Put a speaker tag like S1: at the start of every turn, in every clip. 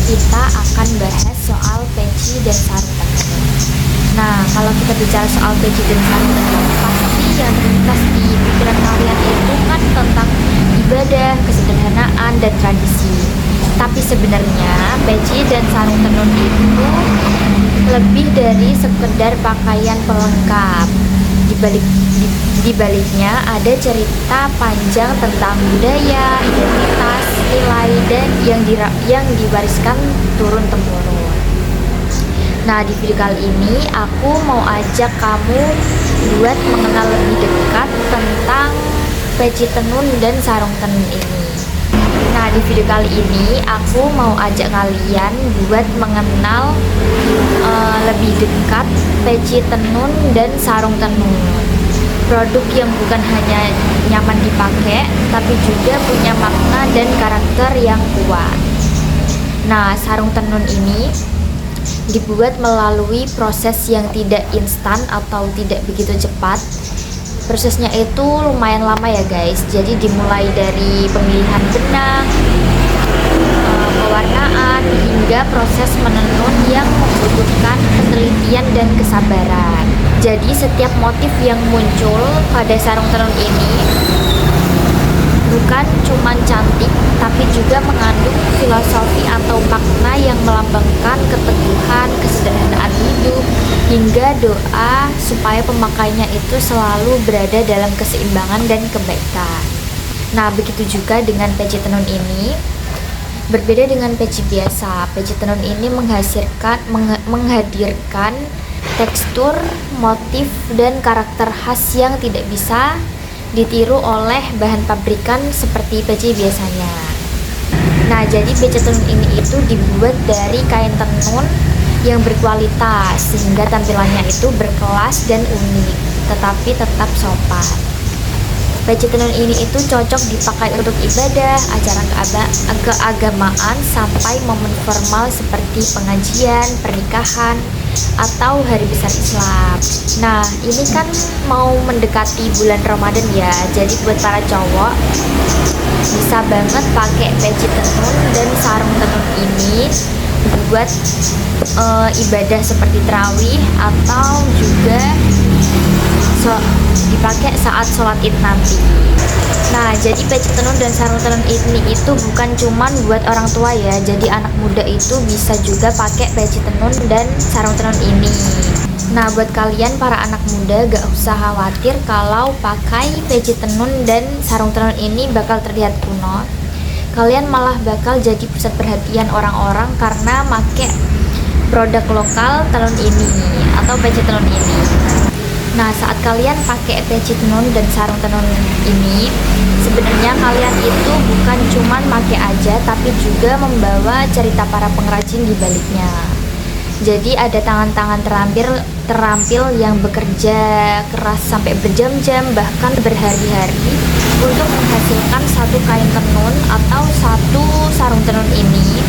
S1: kita akan bahas soal peci dan sarung tenun. Nah, kalau kita bicara soal peci dan sarung tenun, pasti yang terlintas di pikiran kalian itu kan tentang ibadah, kesederhanaan, dan tradisi. Tapi sebenarnya peci dan sarung tenun itu lebih dari sekedar pakaian pelengkap. Di baliknya ada cerita panjang tentang budaya, identitas, nilai, dan yang diwariskan turun-temurun. Nah, di video kali ini aku mau ajak kamu buat mengenal lebih dekat tentang peci tenun dan sarung tenun ini. Nah, di video kali ini aku mau ajak kalian buat mengenal lebih dekat peci tenun dan sarung tenun. Produk yang bukan hanya nyaman dipakai, tapi juga punya makna dan karakter yang kuat. Nah, sarung tenun ini dibuat melalui proses yang tidak instan atau tidak begitu cepat. Prosesnya itu lumayan lama ya guys. Jadi dimulai dari pemilihan benang, pewarnaan, hingga proses menenun yang membutuhkan penelitian dan kesabaran. Jadi setiap motif yang muncul pada sarung tenun ini bukan cuma cantik, tapi juga mengandung filosofi atau makna yang melambangkan keteguhan, kesederhanaan hidup, hingga doa supaya pemakainya itu selalu berada dalam keseimbangan dan kebaikan. Nah, begitu juga dengan peci tenun ini. Berbeda dengan peci biasa, peci tenun ini menghadirkan tekstur, motif, dan karakter khas yang tidak bisa ditiru oleh bahan pabrikan seperti peci biasanya. Nah, jadi peci tenun ini itu dibuat dari kain tenun yang berkualitas sehingga tampilannya itu berkelas dan unik, tetapi tetap sopan. Peci tenun ini itu cocok dipakai untuk ibadah, acara keagamaan, sampai momen formal seperti pengajian, pernikahan, atau hari besar Islam. Nah, ini kan mau mendekati bulan Ramadan ya, jadi buat para cowok bisa banget pakai peci tenun dan sarung tenun ini buat ibadah seperti tarawih atau juga dipakai saat sholat id nanti. Nah, jadi peci tenun dan sarung tenun ini itu bukan cuman buat orang tua ya, jadi anak muda itu bisa juga pakai peci tenun dan sarung tenun ini. Nah, buat kalian para anak muda gak usah khawatir kalau pakai peci tenun dan sarung tenun ini bakal terlihat kuno. Kalian malah bakal jadi pusat perhatian orang-orang karena pakai produk lokal tenun ini atau peci tenun ini. Nah, saat kalian pakai peci tenun dan sarung tenun ini, sebenarnya kalian itu bukan cuman pakai aja, tapi juga membawa cerita para pengrajin di baliknya. Jadi ada tangan-tangan terampil yang bekerja keras sampai berjam-jam, bahkan berhari-hari untuk menghasilkan satu kain tenun atau satu sarung tenun ini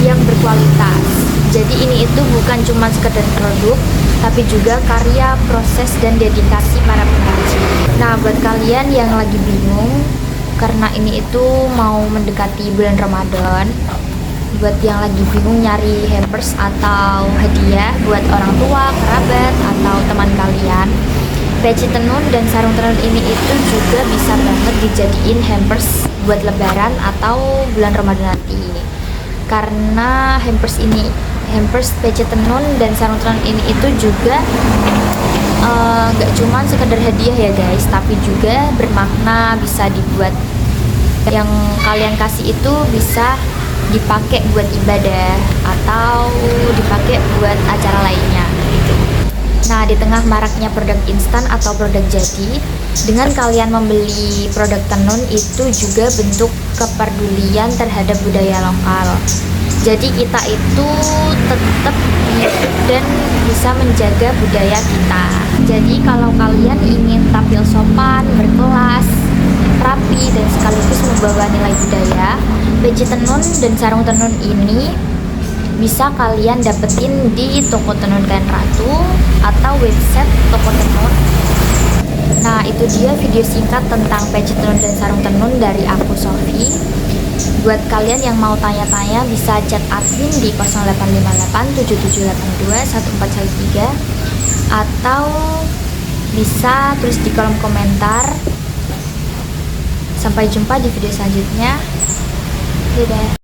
S1: yang berkualitas. Jadi ini itu bukan cuma sekedar produk, tapi juga karya, proses, dan dedikasi para pengrajin. Nah, buat kalian yang lagi bingung karena ini itu mau mendekati bulan Ramadan, buat yang lagi bingung nyari hampers atau hadiah buat orang tua, kerabat, atau teman kalian, peci tenun dan sarung tenun ini itu juga bisa banget dijadiin hampers buat lebaran atau bulan Ramadan nanti. Karena hampers peci tenun dan sarung tenun ini itu juga gak cuma sekedar hadiah ya guys, tapi juga bermakna, bisa dibuat yang kalian kasih itu bisa dipakai buat ibadah atau dipakai buat acara lainnya gitu. Nah, di tengah maraknya produk instan atau produk jadi, dengan kalian membeli produk tenun itu juga bentuk kepedulian terhadap budaya lokal. Jadi kita itu tetap hidup dan bisa menjaga budaya kita. Jadi kalau kalian ingin tampil sopan, berkelas, rapi, dan sekaligus membawa nilai budaya, peci tenun dan sarung tenun ini bisa kalian dapetin di toko tenun Kain Ratu atau website toko tenun. Nah, itu dia video singkat tentang peci tenun dan sarung tenun dari aku, Sofi. Buat kalian yang mau tanya-tanya bisa chat admin di 0858 7782 1413 atau bisa tulis di kolom komentar. Sampai jumpa di video selanjutnya. Dadah.